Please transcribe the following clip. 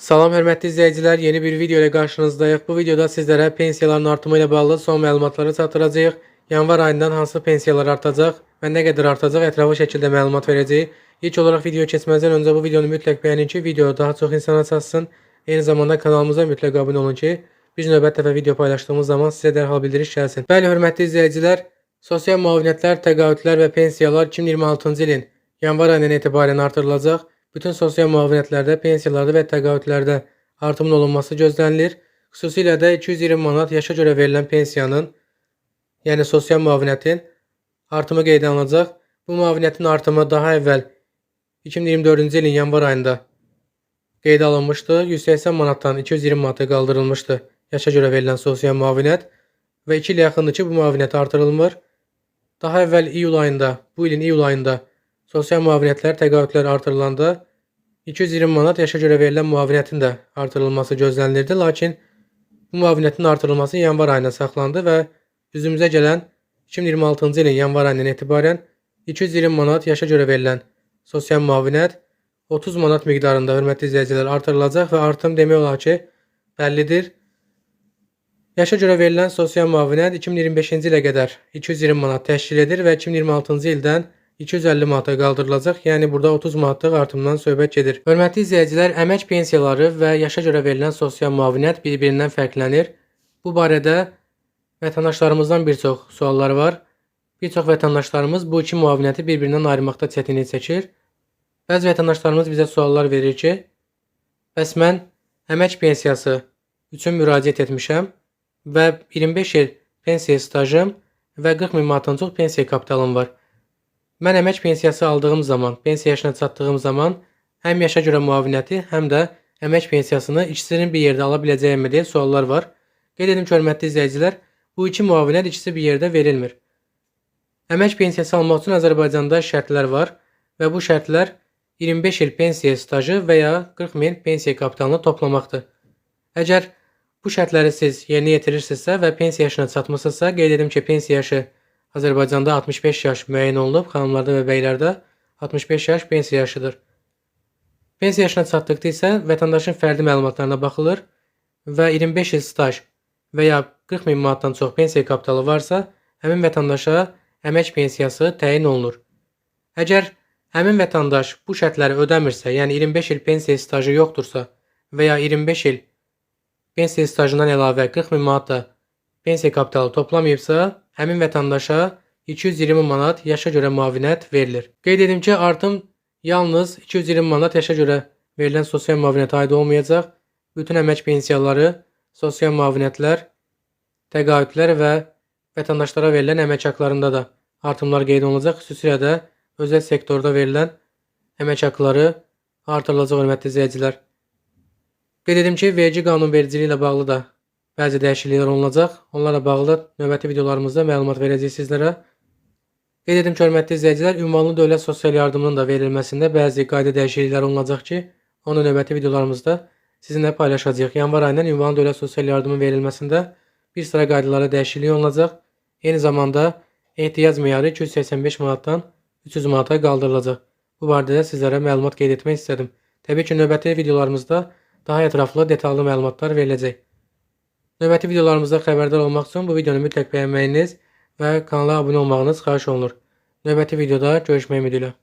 Salam hörmətli izləyicilər, yeni bir video ilə qarşınızdayıq. Bu videoda sizlərə pensiyaların artımı ilə bağlı son məlumatları çatdıracağıq. Yanvar ayından hansı pensiyalar artacaq və nə qədər artacaq ətraflı şəkildə məlumat verəcəyik. İlk olaraq video keçməzdən öncə bu videonu mütləq bəyənin ki, video daha çox insana çatsın. Eyni zamanda kanalımıza mütləq abunə olun ki, biz növbəti dəfə video paylaşdığımız zaman sizə dərhal bildiriş gəlsin. Bəli, hörmətli izləyicilər, sosial müavinətlər, təqaüdlər və pensiyalar 2026-cı ilin yanvar ayından etibarən artırılacaq. Bütün sosial müavinətlərdə, pensiyalarda və təqaüdlərdə artımın olunması gözlənilir. Xüsusilə də 220 manat yaşa görə verilən pensiyanın, yəni sosial müavinətin artımı qeydə alınacaq. Bu müavinətin artımı daha əvvəl 2024-cü ilin yanvar ayında qeydə alınmışdı. 180 manatdan 220 manata qaldırılmışdı yaşa görə verilən sosial müavinət və 2 il yaxındır ki, bu müavinət artırılmır. Daha əvvəl iyul ayında, bu ilin iyul ayında sosial müavinətlər, təqaüdlər artırılanda 220 manat yaşa görə verilən müavinətin də artırılması gözlənilirdi. Lakin bu müavinətin artırılması yanvar ayına saxlandı və üzümüzə gələn 2026-cı ilin yanvar ayından etibarən 220 manat yaşa görə verilən sosial müavinət 30 manat miqdarında hörmətli izləyicilər artırılacaq və artım demək olar ki, bəllidir. Yaşa görə verilən sosial müavinət 2025-ci ilə qədər 220 manat təşkil edir və 2026-cı ildən 250 manata qaldırılacaq. Yəni burada 30 manatlıq artımdan söhbət gedir. Hörmətli izləyicilər, əmək pensiyaları və yaşa görə verilən sosial müavinət bir-birindən fərqlənir. Bu barədə vətəndaşlarımızdan bir çox suallar var. Bir çox vətəndaşlarımız bu iki müavinəti bir-birindən ayırmaqda çətinlik çəkir. Bəzi vətəndaşlarımız bizə suallar verir ki, bəs mən əmək pensiyası üçün müraciət etmişəm və 25 il pensiya stajım və 40 min manatdan çox pensiya kapitalım var. Mən əmək pensiyası aldığım zaman, pensiya yaşına çatdığım zaman həm yaşa görə müavinəti, həm də əmək pensiyasını ikisinin bir yerdə ala biləcəyimmi deyə suallar var. Qeyd edim ki, hörmətli izləyicilər, bu iki müavinət ikisi bir yerdə verilmir. Əmək pensiyası almaq üçün Azərbaycanda şərtlər var və bu şərtlər 25 il pensiya stajı və ya 40 min pensiya kapitalını toplamaqdır. Əgər bu şərtləri siz yerinə yetirirsinizsə və pensiya yaşına çatmısınızsa, qeyd edim ki, pensiya yaşı Azərbaycanda 65 yaş müəyyən olunub, xanımlarda və bəylərdə 65 yaş pensiya yaşıdır. Pensiya yaşına çatdıqda isə vətəndaşın fərdi məlumatlarına baxılır və 25 il staj və ya 40 min manatdan çox pensiya kapitalı varsa, həmin vətəndaşa əmək pensiyası təyin olunur. Əgər həmin vətəndaş bu şərtləri ödəmirsə, yəni 25 il pensiya stajı yoxdursa və ya 25 il pensiya stajından əlavə 40 min manat da pensiya kapitalı toplamayıbsa, həmin vətəndaşa 220 manat yaşa görə müavinət verilir. Qeyd edim ki, artım yalnız 220 manat yaşa görə verilən sosial müavinətə aid olmayacaq. Bütün əmək pensiyaları, sosial müavinətlər, təqaüdlər və vətəndaşlara verilən əmək haqlarında da artımlar qeyd olunacaq. Xüsusilə də özəl sektorda verilən əmək haqları artırılacaq hörmətli izləyicilər. Qeyd edim ki, vergi qanunvericiliyi ilə bağlı da bəzi dəyişikliklər olunacaq. Onlarla bağlı növbəti videolarımızda məlumat verəcəyik sizlərə. Qeyd edim ki, hörmətli izləyicilər, ünvanlı dövlət sosial yardımının da verilməsində bəzi qayda dəyişikliklər olunacaq ki, onu növbəti videolarımızda sizinlə paylaşacağıq. Yanvar ayından ünvanlı dövlət sosial yardımının verilməsində bir sıra qaydalara dəyişiklik olunacaq. Eyni zamanda ehtiyac meyarı 285 manatdan 300 manata qaldırılacaq. Bu barədə də sizlərə məlumat qeyd etmək istədim. Təbii ki, növbəti videolarımızda daha ətraflı, detallı məlumatlar veriləcək. Növbəti videolarımızda xəbərdar olmaq üçün bu videonu mütləq bəyənməyiniz və kanala abunə olmağınız xahiş olunur. Növbəti videoda görüşmək ümidi ilə.